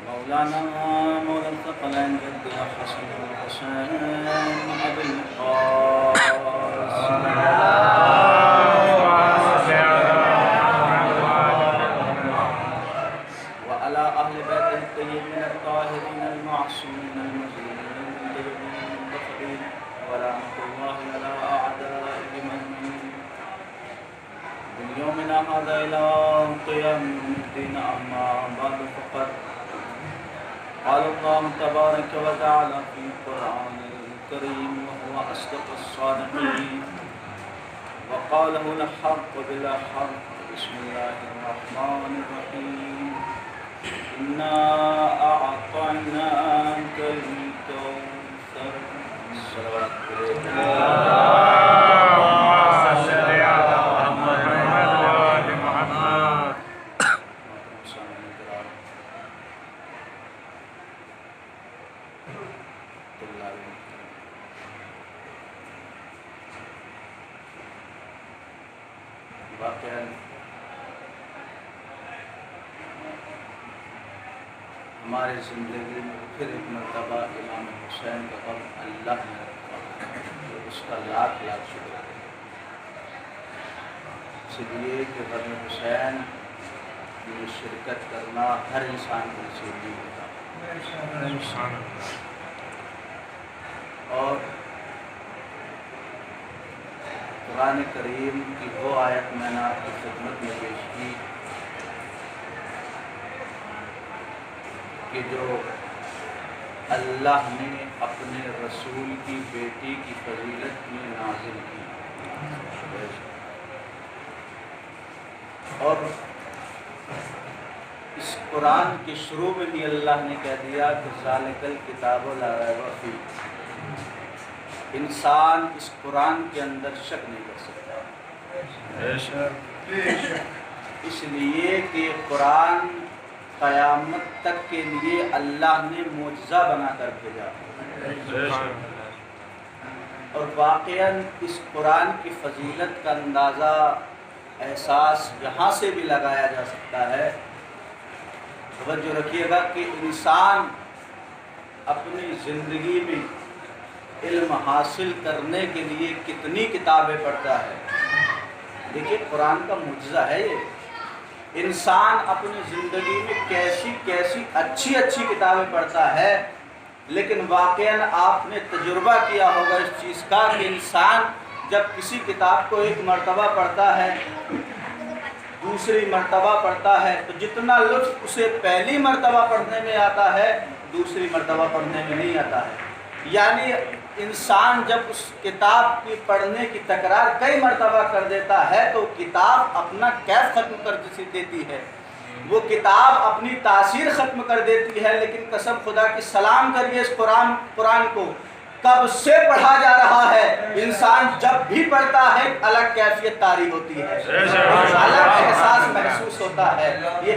مولانا مولى الثقلين جد الحسن والحسين أبي القاسم وعلى أهل بيته الطيبين الطاهرين المعصومين المزينين المنتخبين ورحمة الله على أعدائهم أجمعين من يومنا هذا إلى قيام الدين. أما بعد فقد قال الله تبارك وتعالى في القرآن الكريم وهو أصدق الصادقين وقاله الحق بالحق. بسم الله الرحمن الرحيم. إنا أعطيناك الكوثر. الصلوات واقعاً ہماری زندگی میں پھر ایک مرتبہ امام حسین کا غم اللہ نے رکھا ہے، اس کا لاکھ لاکھ شکر ہے، اس لیے کہ غم حسین میں شرکت کرنا ہر انسان کو نصیب نہیں ہوتا. اور قرآن کریم کی وہ آیت میں نے آپ کی خدمت میں پیش کی کہ جو اللہ نے اپنے رسول کی بیٹی کی فضیلت میں نازل کی. اور اس قرآن کے شروع میں بھی اللہ نے کہہ دیا کہ ذالک الکتاب لا ریب فیہ. انسان اس قرآن کے اندر شک نہیں کر سکتا، اس لیے کہ قرآن قیامت تک کے لیے اللہ نے معجزہ بنا کر بھیجا. اور واقعاً اس قرآن کی فضیلت کا اندازہ احساس یہاں سے بھی لگایا جا سکتا ہے. توجہ رکھیے گا کہ انسان اپنی زندگی میں علم حاصل کرنے کے لیے کتنی کتابیں پڑھتا ہے. دیکھیے قرآن کا معجزہ ہے یہ. انسان اپنی زندگی میں کیسی کیسی اچھی اچھی کتابیں پڑھتا ہے، لیکن واقعاً آپ نے تجربہ کیا ہوگا اس چیز کا کہ انسان جب کسی کتاب کو ایک مرتبہ پڑھتا ہے، دوسری مرتبہ پڑھتا ہے، تو جتنا لطف اسے پہلی مرتبہ پڑھنے میں آتا ہے دوسری مرتبہ پڑھنے میں نہیں آتا ہے. یعنی انسان جب اس کتاب کی پڑھنے کی تکرار کئی مرتبہ کر دیتا ہے تو کتاب اپنا کیف ختم کر دیتی ہے، وہ کتاب اپنی تاثیر ختم کر دیتی ہے. لیکن قسم خدا کی سلام کریے اس قرآن کو کب سے پڑھا جا رہا ہے. انسان جب بھی پڑھتا ہے الگ کیفیت طاری ہوتی ہے، الگ احساس محسوس ہوتا ہے. یہ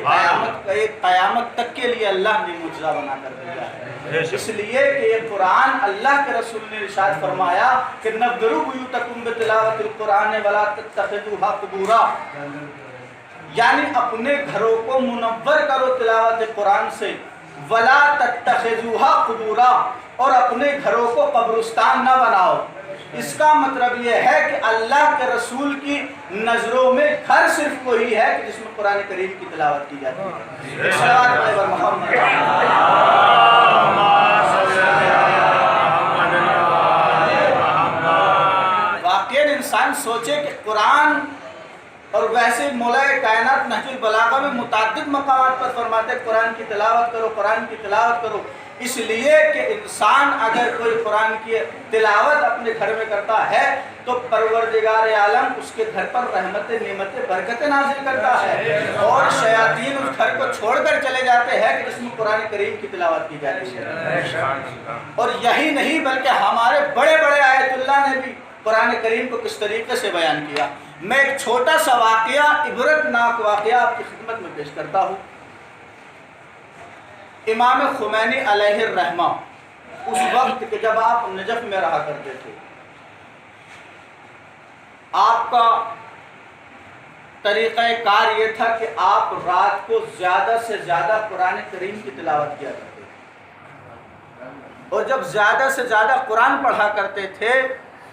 قیامت تک کے لیے اللہ نے معجزہ بنا کر بھیجا ہے. اس لیے کہ یہ قرآن اللہ کے رسول نے ارشاد فرمایا کہ نَوِّرُوا بُیُوتَکُم بِتِلَاوَۃِ الْقُرْآنِ وَلَا تَتَّخِذُوهَا قُبُورًا، یعنی اپنے گھروں کو منور کرو تلاوت قرآن سے. وَلَا تَتَّخِذُوهَا قُبُورًا، اور اپنے گھروں کو قبرستان نہ بناؤ. اس کا مطلب یہ ہے کہ اللہ کے رسول کی نظروں میں گھر صرف وہی ہے کہ جس میں قرآن کریم کی تلاوت کی جاتی ہے. واقعاً انسان سوچے کہ قرآن، اور ویسے مولا کائنات نہج البلاغہ میں متعدد مقامات پر فرماتے ہیں قرآن کی تلاوت کرو، قرآن کی تلاوت کرو. اس لیے کہ انسان اگر کوئی قرآن کی تلاوت اپنے گھر میں کرتا ہے تو پروردگار عالم اس کے گھر پر رحمتیں، نعمتیں، برکتیں نازل کرتا ہے، اور شیاطین اس گھر کو چھوڑ کر چلے جاتے ہیں کہ جس میں قرآن کریم کی تلاوت کی جاتی ہے. اور یہی نہیں بلکہ ہمارے بڑے بڑے آیت اللہ نے بھی قرآن کریم کو کس طریقے سے بیان کیا. میں ایک چھوٹا سا واقعہ، عبرتناک واقعہ آپ کی خدمت میں پیش کرتا ہوں. امام خمینی علیہ الرحمہ اس وقت کہ جب آپ نجف میں رہا کرتے تھے، آپ کا طریقہ کار یہ تھا کہ آپ رات کو زیادہ سے زیادہ قرآن کریم کی تلاوت کیا کرتے تھے، اور جب زیادہ سے زیادہ قرآن پڑھا کرتے تھے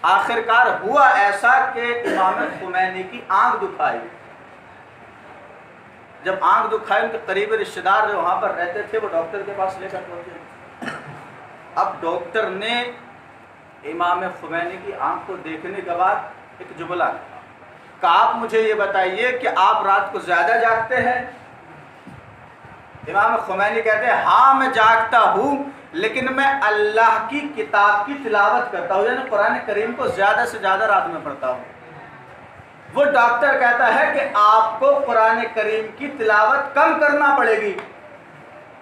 آخر کار ہوا ایسا کہ امام خمینی کی آنکھ دکھائی۔ جب آنکھ دکھائی ان کے قریبی رشتہ دار جو وہاں پر رہتے تھے وہ ڈاکٹر کے پاس لے کر پہنچے۔ اب ڈاکٹر نے امام خمینی کی آنکھ کو دیکھنے کے بعد ایک جملہ کہا، آپ مجھے یہ بتائیے کہ آپ رات کو زیادہ جاگتے ہیں؟ امام خمینی کہتے ہیں ہاں میں جاگتا ہوں، لیکن میں اللہ کی کتاب کی تلاوت کرتا ہوں، یعنی قرآن کریم کو زیادہ سے زیادہ رات میں پڑھتا ہوں۔ وہ ڈاکٹر کہتا ہے کہ آپ کو قرآن کریم کی تلاوت کم کرنا پڑے گی۔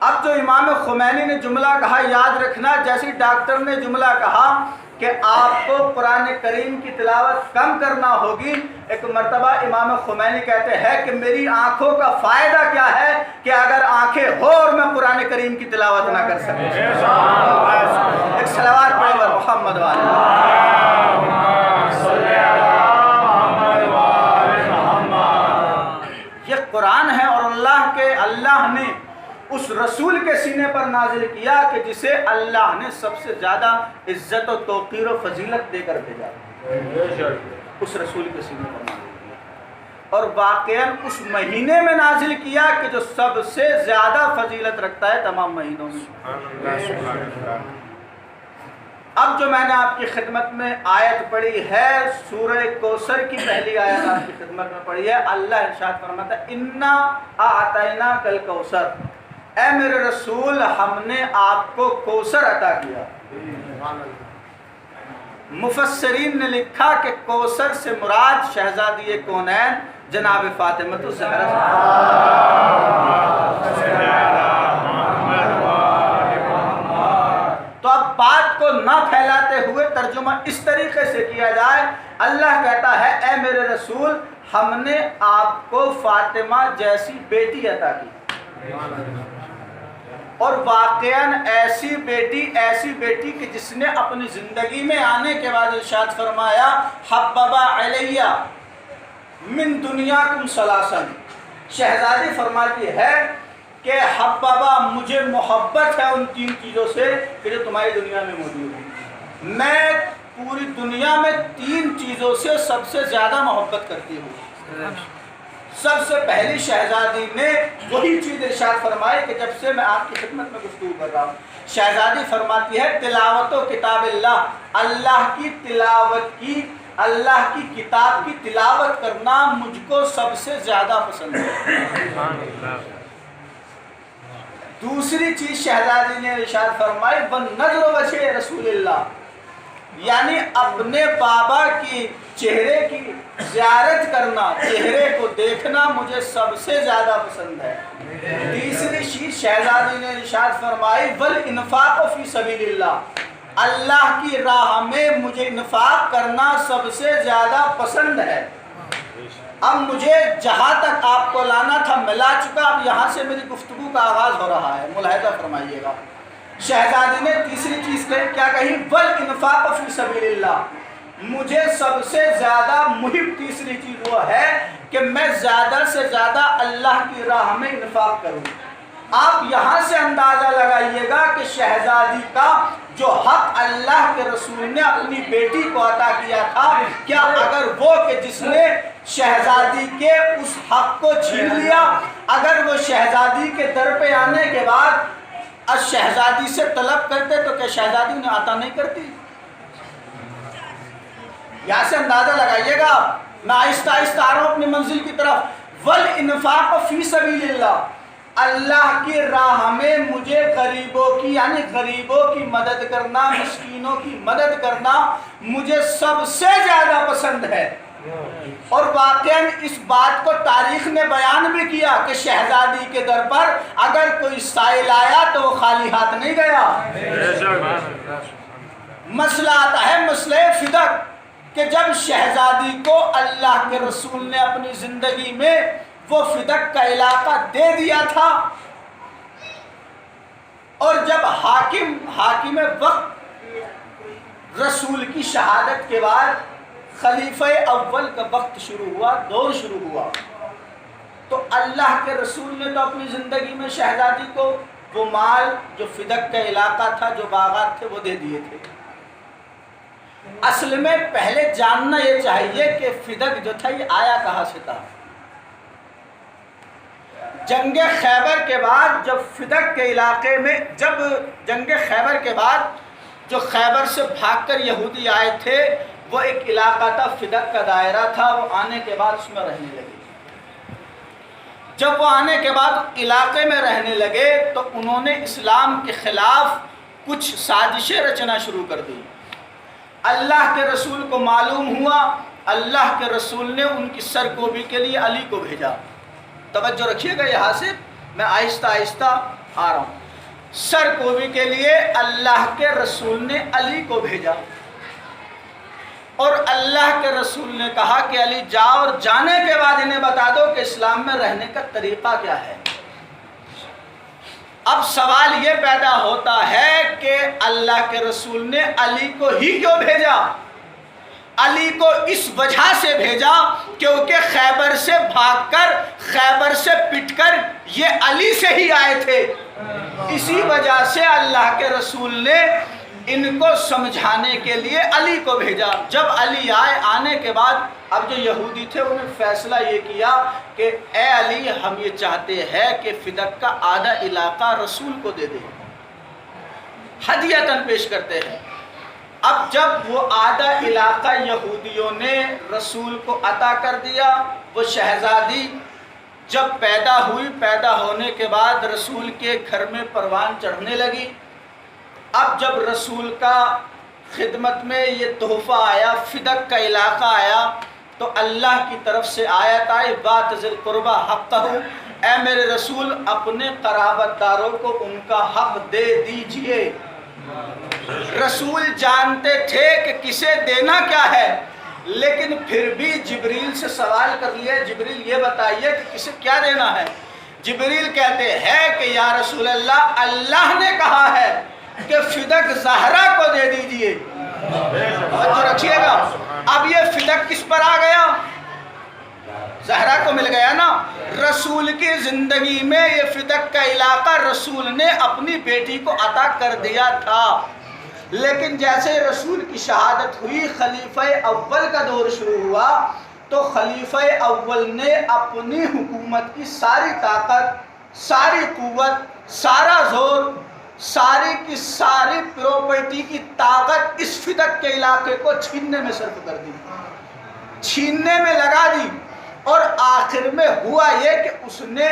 اب جو امام خمینی نے جملہ کہا، یاد رکھنا، جیسے ڈاکٹر نے جملہ کہا کہ آپ کو قرآن کریم کی تلاوت کم کرنا ہوگی، ایک مرتبہ امام خمینی کہتے ہیں کہ میری آنکھوں کا فائدہ کیا ہے کہ اگر آنکھیں ہو اور میں قرآن کریم کی تلاوت نہ کر سکوں۔ ایک صلوات پڑھیں اور محمد یہ قرآن ہے، اور اللہ نے اس رسول کے سینے پر نازل کیا کہ جسے اللہ نے سب سے زیادہ عزت و توقیر و فضیلت دے کر بھیجا، اس رسول کے سینے پر نازل کیا، اور واقعاً اس مہینے میں نازل کیا کہ جو سب سے زیادہ فضیلت رکھتا ہے تمام مہینوں میں۔ اب جو میں نے آپ کی خدمت میں آیت پڑھی ہے سورہ کوثر کی پہلی آیت آپ کی خدمت میں پڑھی ہے، اللہ ارشاد فرماتا ہے انا اعطیناک الکوثر، اے میرے رسول ہم نے آپ کو کوثر عطا کیا۔ مفسرین نے لکھا کہ کوثر سے مراد شہزادی کونین جناب فاطمہ الزہرا۔ تو اب بات کو نہ پھیلاتے ہوئے ترجمہ اس طریقے سے کیا جائے، اللہ کہتا ہے اے میرے رسول ہم نے آپ کو فاطمہ جیسی بیٹی عطا کی، اور واقعاً ایسی بیٹی کہ جس نے اپنی زندگی میں آنے کے بعد ارشاد فرمایا حببا علیہ من دنیاکم ثلاثا، شہزادی فرماتی ہے کہ حببا مجھے محبت ہے ان 3 چیزوں سے کہ جو تمہاری دنیا میں موجود ہیں، میں پوری دنیا میں 3 چیزوں سے سب سے زیادہ محبت کرتی ہوں۔ سب سے پہلی شہزادی نے وہی چیز ارشاد فرمائی کہ جب سے میں آپ کی خدمت میں گفتگو کر رہا ہوں، شہزادی فرماتی ہے تلاوت و کتاب اللہ، اللہ کی تلاوت کی، اللہ کی کتاب کی تلاوت کرنا مجھ کو سب سے زیادہ پسند ہے۔ دوسری چیز شہزادی نے ارشاد فرمائی وَالنَّظْرُ وَجْهِ رسول اللہ، یعنی اپنے بابا کی چہرے کی زیارت کرنا، چہرے کو دیکھنا مجھے سب سے زیادہ پسند ہے۔ تیسری چیز شہزادی نے ارشاد فرمائی وَالْإِنفَاقُ فِي سَبِيلِ اللَّهِ، اللہ کی راہ میں مجھے انفاق کرنا سب سے زیادہ پسند ہے۔ اب مجھے جہاں تک آپ کو لانا تھا میں لا چکا، اب یہاں سے میری گفتگو کا آغاز ہو رہا ہے، ملاحظہ فرمائیے گا۔ شہزادی نے تیسری چیز کیا کہی وَالْإِنفَاقُ فِي سَبِيلِ اللَّهِ، مجھے سب سے زیادہ مہم تیسری چیز وہ ہے کہ میں زیادہ سے زیادہ اللہ کی راہ میں انفاق کروں۔ آپ یہاں سے اندازہ لگائیے گا کہ شہزادی کا جو حق اللہ کے رسول نے اپنی بیٹی کو عطا کیا تھا، کیا اگر وہ کہ جس نے شہزادی کے اس حق کو چھین لیا، اگر وہ شہزادی کے در پہ آنے کے بعد از شہزادی سے طلب کرتے تو کیا شہزادی انہیں عطا نہیں کرتی؟ یہاں سے اندازہ لگائیے گا، میں آہستہ آہستہ آ رہا ہوں اپنی منزل کی طرف۔ وَالْإِنفَاقُ فِي سَبِيلِ اللَّهِ، اللہ کی راہ میں مجھے غریبوں کی یعنی غریبوں کی مدد کرنا، مسکینوں کی مدد کرنا مجھے سب سے زیادہ پسند ہے۔ اور واقعاً اس بات کو تاریخ نے بیان بھی کیا کہ شہزادی کے در پر اگر کوئی سائل آیا تو وہ خالی ہاتھ نہیں گیا۔ مسئلہ آتا ہے مسئلہ فدق کہ جب شہزادی کو اللہ کے رسول نے اپنی زندگی میں وہ فدق کا علاقہ دے دیا تھا، اور جب حاکم وقت رسول کی شہادت کے بعد خلیفہ اول کا وقت شروع ہوا، دور شروع ہوا، تو اللہ کے رسول نے تو اپنی زندگی میں شہزادی کو وہ مال جو فدق کا علاقہ تھا، جو باغات تھے، وہ دے دیے تھے۔ اصل میں پہلے جاننا یہ چاہیے کہ فدق جو تھا یہ آیا کہاں سے تھا۔ جنگ خیبر کے بعد جب فدق کے علاقے میں، جب جنگ خیبر کے بعد جو خیبر سے بھاگ کر یہودی آئے تھے، وہ ایک علاقہ تھا، فدق کا دائرہ تھا، وہ آنے کے بعد اس میں رہنے لگے۔ جب وہ آنے کے بعد علاقے میں رہنے لگے تو انہوں نے اسلام کے خلاف کچھ سازشیں رچنا شروع کر دی۔ اللہ کے رسول کو معلوم ہوا، اللہ کے رسول نے ان کی سرکوبی کے لیے علی کو بھیجا۔ توجہ رکھیے گا، یہاں سے میں آہستہ آہستہ آ رہا ہوں۔ سرکوبی کے لیے اللہ کے رسول نے علی کو بھیجا، اور اللہ کے رسول نے کہا کہ علی جاؤ، اور جانے کے بعد انہیں بتا دو کہ اسلام میں رہنے کا طریقہ کیا ہے۔ اب سوال یہ پیدا ہوتا ہے کہ اللہ کے رسول نے علی کو ہی کیوں بھیجا؟ علی کو اس وجہ سے بھیجا کیونکہ خیبر سے بھاگ کر، خیبر سے پٹ کر یہ علی سے ہی آئے تھے۔ اسی وجہ سے اللہ کے رسول نے ان کو سمجھانے کے لیے علی کو بھیجا۔ جب علی آئے، آنے کے بعد اب جو یہودی تھے انہوں نے فیصلہ یہ کیا کہ اے علی، ہم یہ چاہتے ہیں کہ فدق کا آدھا علاقہ رسول کو دے دیں، ہدیۃً پیش کرتے ہیں۔ اب جب وہ آدھا علاقہ یہودیوں نے رسول کو عطا کر دیا، وہ شہزادی جب پیدا ہوئی، پیدا ہونے کے بعد رسول کے گھر میں پروان چڑھنے لگی۔ اب جب رسول کا خدمت میں یہ تحفہ آیا، فدق کا علاقہ آیا، تو اللہ کی طرف سے آیت آئی وَآتِ ذِی الْقُرْبَىٰ حَقَّهُ، اے میرے رسول اپنے قرابت داروں کو ان کا حق دے دیجئے۔ رسول جانتے تھے کہ کسے دینا کیا ہے، لیکن پھر بھی جبریل سے سوال کر لیا، جبریل یہ بتائیے کہ کسے کیا دینا ہے۔ جبریل کہتے ہیں کہ یا رسول اللہ، اللہ نے کہا ہے کہ فدق زہرا کو دے دیجئے۔ توجہ رکھیے گا، اب یہ فدق کس پر آ گیا؟ زہرا کو مل گیا نا۔ رسول کی زندگی میں یہ فدق کا علاقہ رسول نے اپنی بیٹی کو عطا کر دیا تھا، لیکن جیسے رسول کی شہادت ہوئی، خلیفہ اول کا دور شروع ہوا، تو خلیفہ اول نے اپنی حکومت کی ساری طاقت، ساری قوت، سارا زور، ساری کی ساری پراپرٹی کی طاقت اس فدق کے علاقے کو چھیننے میں صرف کر دی، چھیننے میں لگا دی۔ اور آخر میں ہوا یہ کہ اس نے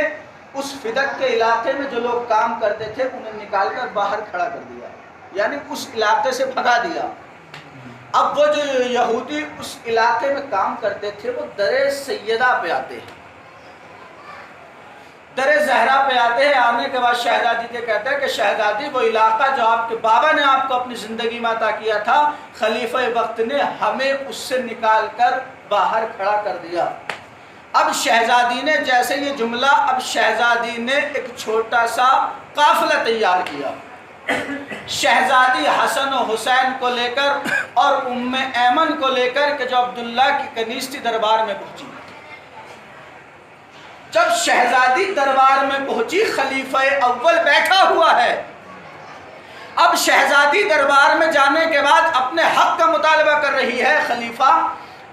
اس فدق کے علاقے میں جو لوگ کام کرتے تھے انہیں نکال کر باہر کھڑا کر دیا، یعنی اس علاقے سے بھگا دیا۔ اب وہ جو یہودی اس علاقے میں کام کرتے تھے وہ در سیدہ پہ آتے ہیں، در زہرا پہ آتے ہیں۔ آنے کے بعد شہزادی سے کہتے ہیں کہ شہزادی، وہ علاقہ جو آپ کے بابا نے آپ کو اپنی زندگی میں عطا کیا تھا، خلیفہ وقت نے ہمیں اس سے نکال کر باہر کھڑا کر دیا۔ اب شہزادی نے جیسے یہ جملہ، اب شہزادی نے ایک چھوٹا سا قافلہ تیار کیا، شہزادی حسن و حسین کو لے کر اور ام ایمن کو لے کر کہ جو عبداللہ کی کنیز تھی، دربار میں پہنچی۔ جب شہزادی دربار میں پہنچی، خلیفہ اول بیٹھا ہوا ہے۔ اب شہزادی دربار میں جانے کے بعد اپنے حق کا مطالبہ کر رہی ہے، خلیفہ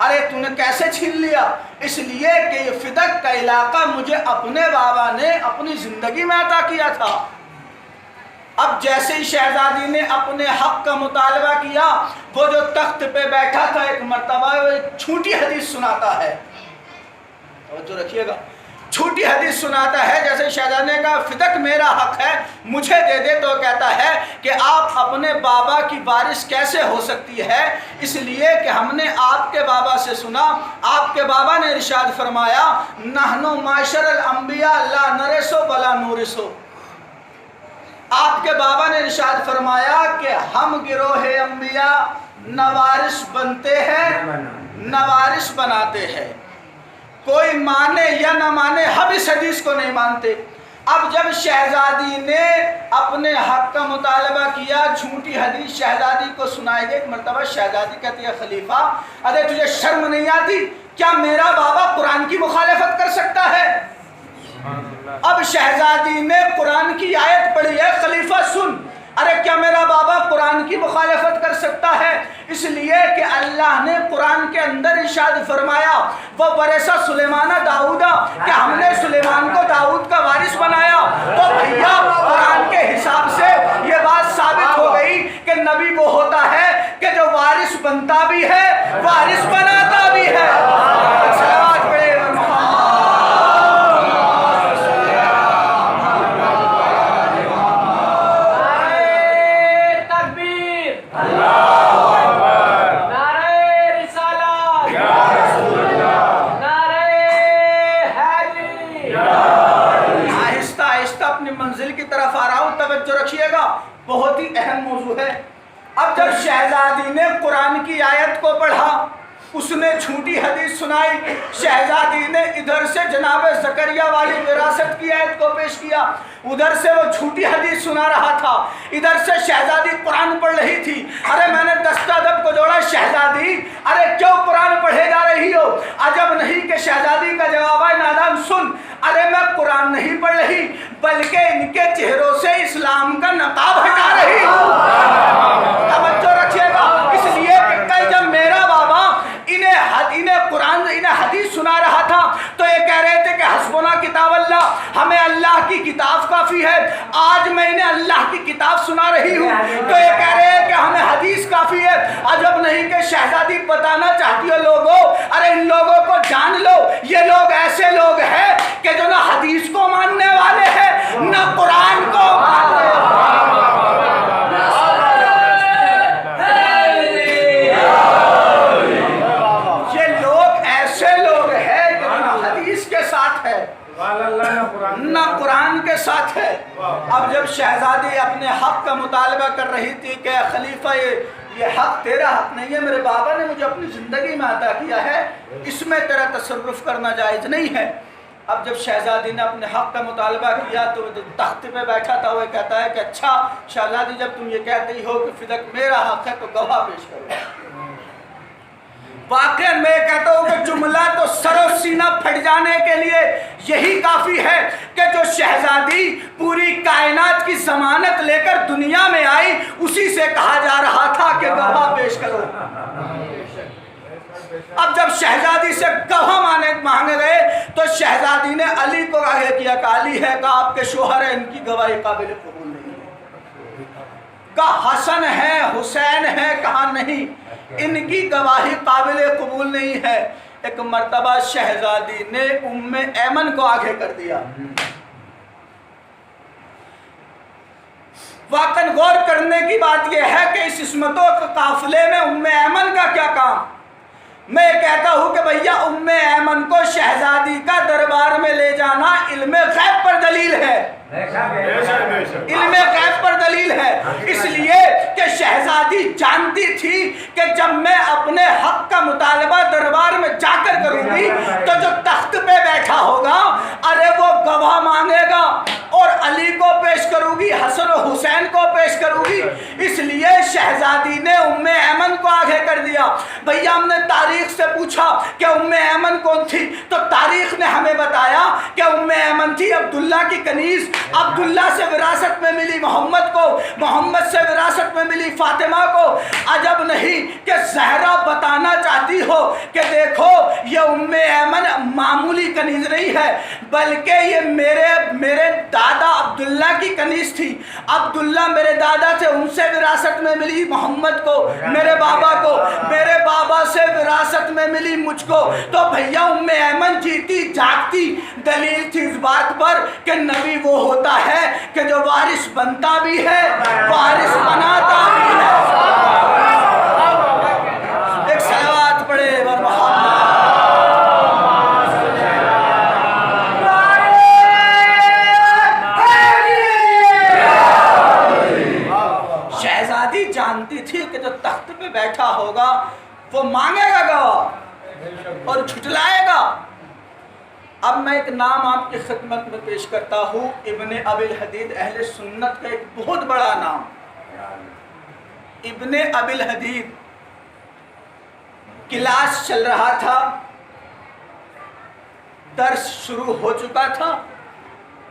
ارے تو نے کیسے چھین لیا؟ اس لیے کہ یہ فدق کا علاقہ مجھے اپنے بابا نے اپنی زندگی میں عطا کیا تھا۔ اب جیسے ہی شہزادی نے اپنے حق کا مطالبہ کیا، وہ جو تخت پہ بیٹھا تھا ایک مرتبہ وہ ایک چھوٹی حدیث سناتا ہے، توجہ رکھیے گا، چھوٹی حدیث سناتا ہے۔ جیسے شہزادی نے کہا فدق میرا حق ہے، مجھے دے دے، تو کہتا ہے کہ آپ اپنے بابا کی وارث کیسے ہو سکتی ہے؟ اس لیے کہ ہم نے آپ کے بابا سے سنا، آپ کے بابا نے ارشاد فرمایا نحنو معاشر الانبیاء لا نرثو ولا نورثو۔ آپ کے بابا نے ارشاد فرمایا کہ ہم گروہ انبیاء نہ وارث بنتے ہیں نہ وارث بناتے ہیں، کوئی مانے یا نہ مانے ہم اس حدیث کو نہیں مانتے۔ اب جب شہزادی نے اپنے حق کا مطالبہ کیا، جھوٹی حدیث شہزادی کو سنائی گئی۔ ایک مرتبہ شہزادی کہتی ہے خلیفہ ارے تجھے شرم نہیں آتی؟ کیا میرا بابا قرآن کی مخالفت کر سکتا ہے؟ اب شہزادی نے قرآن کی آیت پڑھی ہے، خلیفہ سن، ارے کیا میرا بابا قرآن کی مخالفت کر سکتا ہے؟ اس لیے کہ اللہ نے قرآن کے اندر ارشاد فرمایا وہ ورثہ سلیمان داؤد، کہ ہم نے سلیمان کو داؤد کا وارث بنایا۔ تو بھیا قرآن کے حساب سے یہ بات ثابت ہو گئی کہ نبی وہ ہوتا ہے کہ جو وارث بنتا بھی ہے، وارث بناتا بھی ہے۔ بہت ہی اہم موضوع ہے۔ اب جب شہزادی نے قرآن کی آیت کو پڑھا، اس نے جھوٹی حدیث سنائی، شہزادی نے ادھر سے جناب زکریا والی وراثت کی آیت کو پیش کیا، ادھر سے وہ جھوٹی حدیث سنا رہا تھا، ادھر سے شہزادی قرآن پڑھ رہی تھی۔ ارے میں نے دستہ ادب کو جوڑا، شہزادی ارے کیوں قرآن پڑھے جا رہی ہو؟ عجب نہیں کہ شہزادی کا جواب ہے، نادان سن، ارے میں قرآن نہیں پڑھ رہی بلکہ ان کے چہروں سے اسلام کا نقاب ہٹا رہی ہوں۔ توجہ رکھیے گا، اس لیے کہ کل جب میرا بابا انہیں حدیث سنا رہا تھا تو یہ کہہ رہے تھے کہ حسبنا کتاب اللہ، ہمیں اللہ کی کتاب کافی ہے۔ آج میں انہیں اللہ کی کتاب سنا رہی ہوں تو یہ کہہ رہے ہیں کہ ہمیں حدیث کافی ہے۔ عجب نہیں کہ شہزادی بتانا چاہتی ہو لوگوں، ارے ان لوگوں کو جان لو، یہ لوگ ایسے لوگ ہیں کہ جو نہ حدیث کو ماننے والے ہیں نہ قرآن کو ماننے والے۔ نہ قرآن کے ساتھ ہے۔ اب جب شہزادی اپنے حق کا مطالبہ کر رہی تھی کہ خلیفہ یہ حق تیرا حق نہیں ہے، میرے بابا نے مجھے اپنی زندگی میں عطا کیا ہے، اس میں تیرا تصرف کرنا جائز نہیں ہے۔ اب جب شہزادی نے اپنے حق کا مطالبہ کیا تو جو تخت پہ بیٹھا تھا وہ کہتا ہے کہ اچھا شہزادی جب تم یہ کہتی ہو کہ فدق میرا حق ہے تو گواہ پیش کرو۔ واقعاً میں کہتا ہوں کہ جملہ تو سر و سینہ پھٹ جانے کے لیے یہی کافی ہے کہ جو شہزادی پوری کائنات کی ضمانت لے کر دنیا میں آئی، اسی سے کہا جا رہا تھا کہ گواہ پیش کرو۔ اب جب شہزادی سے گواہ مانگے گئے تو شہزادی نے علی کو آگے کیا کہ علی ہے، کہا آپ کے شوہر ہیں، ان کی گواہی قابل قبول نہیں ہے۔ کہا حسن ہے، حسین ہے، کہا نہیں، ان کی گواہی قابل قبول نہیں ہے۔ ایک مرتبہ شہزادی نے ام ایمن کو آگے کر دیا۔ واقعاً غور کرنے کی بات یہ ہے کہ اس عصمتوں کے قافلے میں ام ایمن کا کیا کام؟ میں کہتا ہوں کہ بھیا ام ایمن کو شہزادی کا دربار میں لے جانا علم غیب پر دلیل ہے، علم غیب پر دلیل ہے، اس لیے کہ شہزادی جانتی تھی کہ جب میں اپنے حق کا مطالبہ دربار میں جا کر کروں گی تو جو تخت پہ بیٹھا ہوگا ارے وہ گواہ مانگے گا اور علی کو پیش کروں گی، حسن و حسین کو پیش کروں گی۔ اس لیے شہزادی نے ام ایمن کو آگے کر دیا۔ بھیا ہم نے تاریخ سے پوچھا کہ ام ایمن کون تھی تو تاریخ نے ہمیں بتایا کہ ام ایمن تھی عبداللہ کی کنیز، عبداللہ سے وراثت میں ملی محمد کو، محمد سے وراثت میں ملی فاطمہ کو۔ عجب نہیں کہ زہرا بتانا چاہتی ہو کہ دیکھو یہ ام ایمن معمولی کنیز نہیں ہے بلکہ یہ میرے دادا عبداللہ کی کنیز تھی، عبداللہ میرے دادا تھے، ان سے وراثت میں ملی محمد کو، میرے بابا کو، میرے بابا سے وراثت میں ملی مجھ کو۔ تو بھیا ام ایمن جیتی جاگتی دلیل تھی اس بات پر کہ نبی وہ ہوتا ہے کہ جو وارث بنتا بھی ہے، وارث بناتا بھی ہے۔ ایک صلوات پڑھے جانتی تھی کہ جو تخت پہ بیٹھا ہوگا وہ مانگے گا گواہ اور جھٹلائے گا۔ اب میں ایک نام آپ کی خدمت میں پیش کرتا ہوں، ابن ابی الحدید، اہل سنت کا ایک بہت بڑا نام، ابن ابی الحدید۔ کلاس چل رہا تھا، درس شروع ہو چکا تھا،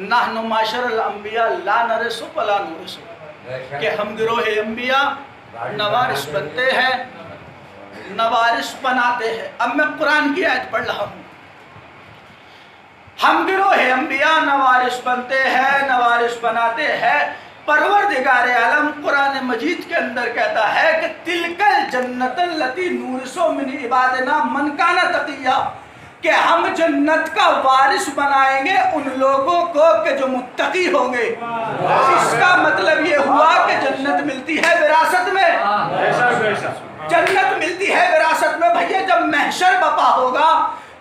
نحن معاشر الانبیاء لا نرث ولا نورث، کہ ہم گروہ انبیاء نہ وارث بنتے ہیں نہ وارث بناتے ہیں۔ اب میں قرآن کی آیت پڑھ رہا ہوں، ہم گروہ انبیاء نہ وارث بنتے ہیں نہ وارث بناتے ہیں۔ پروردگار عالم قرآن مجید کے اندر کہتا ہے کہ تلک الجنت التی نورث من عبادنا من کان تقیا، کہ ہم جنت کا وارث بنائیں گے ان لوگوں کو کہ جو متقی ہوں گے۔ اس کا مطلب یہ ہوا کہ جنت ملتی ہے وراثت میں، جنت ملتی ہے وراثت میں۔ بھیا جب محشر بپا ہوگا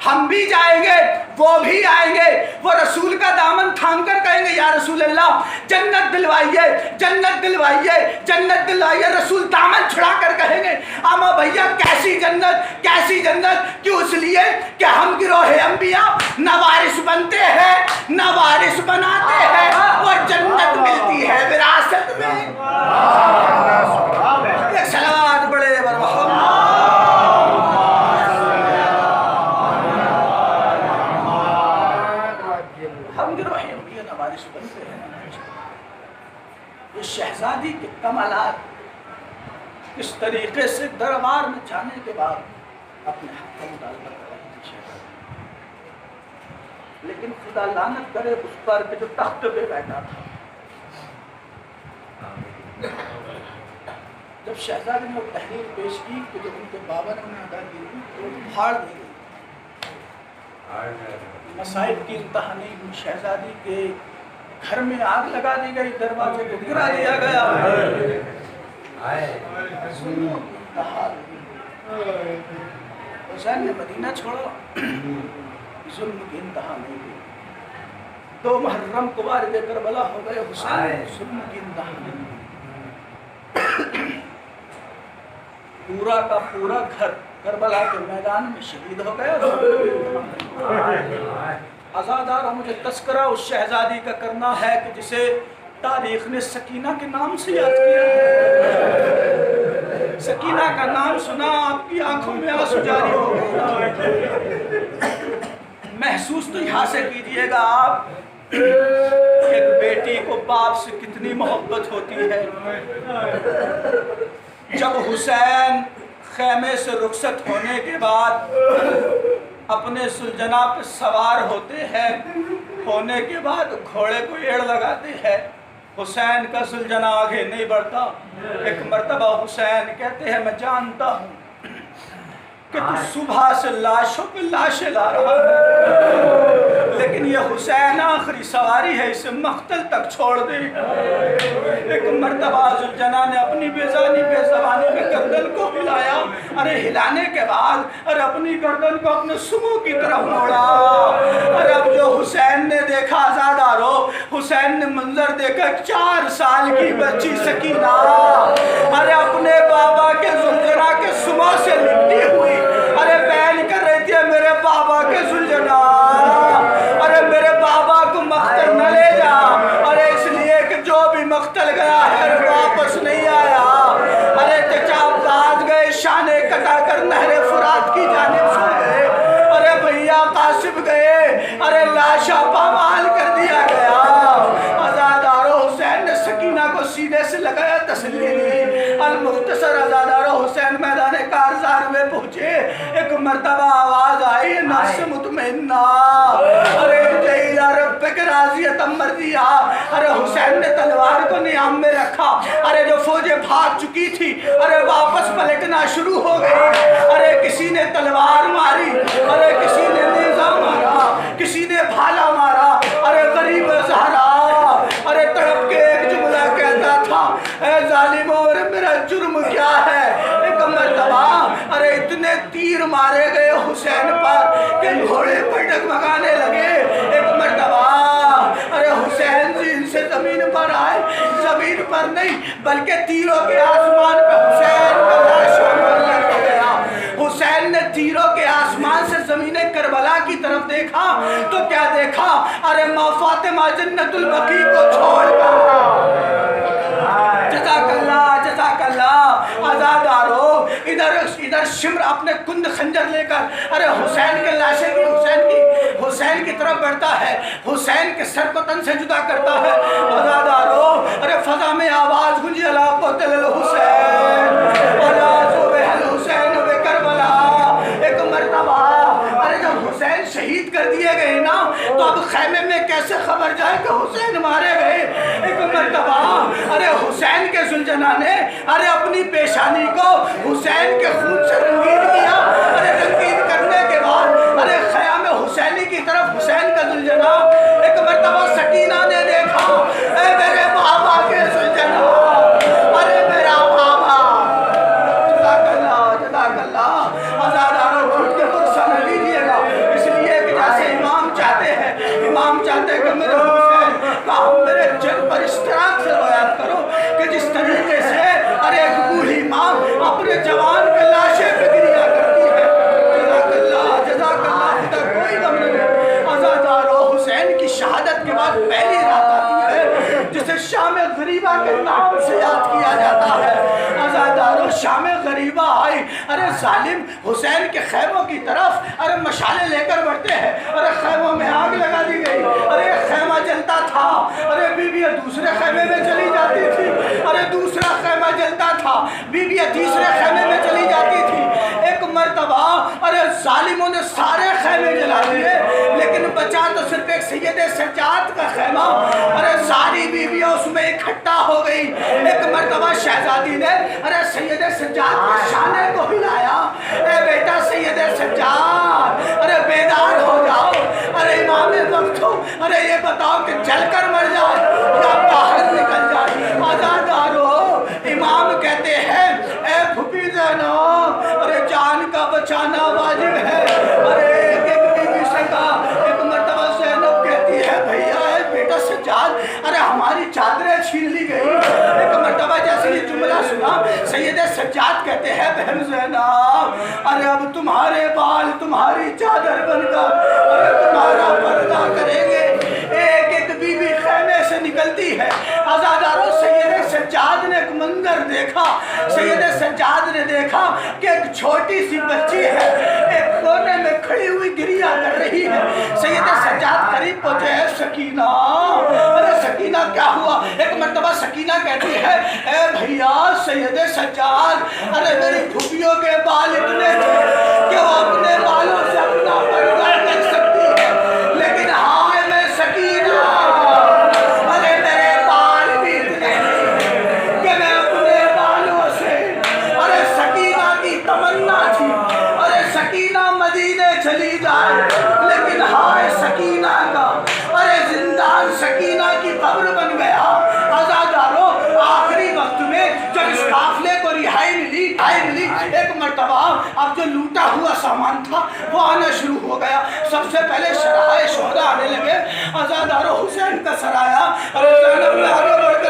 ہم بھی جائیں گے، وہ بھی آئیں گے، وہ رسول کا دامن تھام کر کہیں گے یا رسول اللہ جنت دلوائیے، جنت دلوائیے، جنت دلوائیے۔ رسول دامن چھڑا کر کہیں گے اما بھیا کیسی جنت، کیسی جنت؟ کیوں؟ اس لیے کہ ہم گروہ انبیاء نہ وارث بنتے ہیں نہ وارث بناتے ہیں، اور جنت ملتی ہے وراثت میں۔ ایک صلوات بڑے شہزادی کے کمالات اس طریقے سے دربار میں جانے کے بعد اپنے حق کا مطالبہ کر رہی تھی شہزادی، لیکن خدا لعنت کرے اس پر کہ جو تخت پہ بیٹھا تھا۔ جب شہزادی نے وہ تحریر پیش کی کہ جب ان کے بابا نے انہیں ادا کی تو وہ پھاڑ دی گئی، مصائب کی انتہا نہیں ہوئی، شہزادی کے گھر میں آگ لگا دی گئی، دروازے کو گرا دیا گیا، حسین نے مدینہ چھوڑا، ظلم کی انتہا نہیں ہوئی۔ 2 محرم کو وارد کربلا ہو گئے، حسین ظلم کی انتہا نہیں ہوئی۔ پورا کا پورا گھر کربلا کے میدان میں شہید ہو گئے۔ آزادارہ مجھے تذکرہ اس شہزادی کا کرنا ہے کہ جسے تاریخ نے سکینہ کے نام سے یاد کیا ہے۔ سکینہ کا نام سنا آپ کی آنکھوں میں آنسو جاری ہو گئے۔ محسوس تو یہاں سے کیجئے گا آپ ایک بیٹی کو باپ سے کتنی محبت ہوتی ہے۔ جب حسین خیمے سے رخصت ہونے کے بعد اپنے سلجنا پہ سوار ہوتے ہیں، ہونے کے بعد گھوڑے کو ایڑ لگاتے ہیں، حسین کا سلجنا آگے نہیں بڑھتا۔ ایک مرتبہ حسین کہتے ہیں میں جانتا ہوں کہ تو صبح سے لاشوں پہ لاشیں لا رہا ہے، لیکن یہ حسین آخری سواری ہے، اسے مقتل تک چھوڑ دے۔ ایک مرتبہ زلجنا نے اپنی بے زبانی میں گردن کو ہلایا، ارے ہلانے کے بعد ارے اپنی گردن کو اپنے سمو کی طرف موڑا۔ ارے اب جو حسین نے دیکھا آزادارو، حسین نے منظر دیکھا 4 سال کی بچی سکینہ ارے اپنے بابا کے زلجنا کے سمو سے لپٹی ہوئی، ارے بیان کر رہی تھی میرے بابا کے زلجنا، ارے میرے بابا کو مقتل نہ لے جا، ارے اس لیے کہ جو بھی مقتل گیا ہے واپس نہیں آیا۔ ارے چچا عباس گئے شانے کٹا کر نہر فرات کی جانب چھوڑ گئے، ارے بھیا قاسم گئے، ارے لاشا پامال کر دیا گیا۔ آزادارو حسین نے سکینہ کو سینے سے لگایا، تسلی دی۔ المختصر آزادارو حسین میدان کارزار میں پہنچے، ایک مرتبہ آواز آئی نفس مطمئنہ، ارے جیلہ ربک راضیت مرضیہ۔ ارے حسین نے تلوار کو نیام میں رکھا، ارے جو فوجیں بھاگ چکی تھی ارے واپس پلٹنا شروع ہو گئی۔ ارے کسی نے تلوار ماری، ارے کسی نے نیزہ مارا، کسی نے بھالا مارا، ارے غریب زہرا ارے تڑپ کے ایک جملہ کہتا تھا اے ظالموں میرا جرم کیا ہے۔ ایک مرتبہ ارے اتنے تیر مارے گئے حسین پر کہ گھوڑے پر ڈگمگانے لگے۔ ایک مرتبہ ارے حسین زین سے زمین پر آئے، زمین پر نہیں بلکہ تیروں کے آسمان پہ حسین کا لاش معلق ہو گیا۔ حسین نے تیروں کے آسمان سے زمین کربلا کی طرف دیکھا تو کیا دیکھا؟ ارے ماں فاطمہ جنت البقیع کو چھوڑ کر جزاک اللہ جزاک اللہ۔ آزادارو ادھر شمر اپنے کند خنجر لے کر ارے حسین کے لاشیں کی، حسین کی حسین کی طرف بڑھتا ہے، حسین کے سر کو تن سے جدا کرتا ہے۔ عزادارو ارے فضا میں آواز گونجی الا قتل الحسین الا ذبح الحسین بکربلا۔ ایک مرتبہ ارے جب حسین شہید کر دیے گئے نا تو اب خیمے میں کیسے خبر جائے کہ حسین مارے گئے۔ ایک مرتبہ ارے حسین کے زلجنا نے ارے اپنی پیشانی کو حسین کے خون سے رنگین کیا۔ ارے رنگین کرنے کے بعد ارے خیام حسینی کی طرف حسین کا زلجنا، ایک مرتبہ سکینہ نے دیکھا، اے میرے بابا کے زلجنا، ارے میرا بابا، جزاک اللہ جزاک اللہ۔ عزادارو گھٹ کے قصہ نہ لیجیے گا، اس لیے کہ جیسے امام چاہتے ہیں کہ میرے حسین کا ہم میرے جن پر اشتراک سے روایت کرو کہ جس طریقے سے ارے ایک بوڑھی ماں اپنے جوان کے لاشے پہ گریا کرتی ہے۔ جزاک اللہ خدا کوئی غم نہیں۔ عزادارو حسین کی شہادت کے بعد پہلی رات آتی ہے جسے شام غریبہ کے نام سے یاد کیا جاتا ہے۔ عزادارو شام غریبہ آئی، ارے ظالم حسین کے خیموں کی طرف ارے مشالے لے کر بڑھتے ہیں، ارے خیموں میں آگ لگا دی گئی، ارے خیمہ جلتا تھا، ارے بیویاں دوسرے خیمے میں چلی جاتی تھی، ارے دوسرا خیمہ جلتا تھا، بیویاں تیسرے خیمے میں چلی جاتی تھی۔ ایک مرتبہ ارے ظالموں نے سارے خیمے جلا دیے، لیکن بچا تو صرف ایک سید سجاد کا خیمہ، ارے ساری بیویاں اس میں اکٹھا ہو گئی۔ ایک مرتبہ شہزادی نے ارے سید سجاد کے شانے کو ہلایا، اے بیٹا سید سجاد ارے بیدار ہو جاؤ، ارے امام وقت ہو، ارے یہ بتاؤ کہ جل کر مر جائے یا باہر نکل جائے۔ عزادارو امام کہتے ہیں اے پھوپھی زینو ارے جان کا بچانا واجب ہے۔ ارے ایک بیوی سے کہا، ایک مرتبہ زینب کہتی ہے بھیا اے بیٹا سجاد ارے ہماری چادریں چھین لی گئی۔ ایک مرتبہ جیسے یہ جملہ سنا سید سجاد کہتے ہیں بہن زینب ارے اب تمہارے بال تمہاری چادر بن کر ارے تمہارا پردہ کریں گے۔ ایک ایک بیوی خیمے سے نکلتی ہے۔ عزادارو سید سجاد نے ایک منظر دیکھا، سید سجاد نے دیکھا کہ ایک چھوٹی سی بچی ہے ایک کونے میں کھڑی ہوئی گریا کر رہی ہے۔ سید سجاد قریب پہنچے، ہے سکینہ ارے سکینہ کیا ہوا؟ ایک مرتبہ سکینہ کہتی ہے اے بھیا سید سجاد ارے میری پھوپھیوں کے بال اتنے تھے کہ وہ اپنے بالوں سے اپنا پردہ کر سکتی ہے، لیکن ہائے میں سکینہ ارے میرے بال بھی اتنے نہیں کہ میں اپنے بالوں سے ارے سکینہ کی تمنا تھی ارے سکینہ مدینے چلی جائے، لیکن ہائے سکینہ کا ارے زندان سکینہ کی قبر بن گیا۔ عزادارو آخری وقت میں جب اس قافلے کو رہائی ملی ایک مرتبہ اب جو لوٹا ہوا سامان تھا وہ آنا شروع ہو گیا۔ سب سے پہلے شرائع شہداء آنے لگے۔ عزادارو حسین کا سرایہ ارے زینب نے آگے بڑھ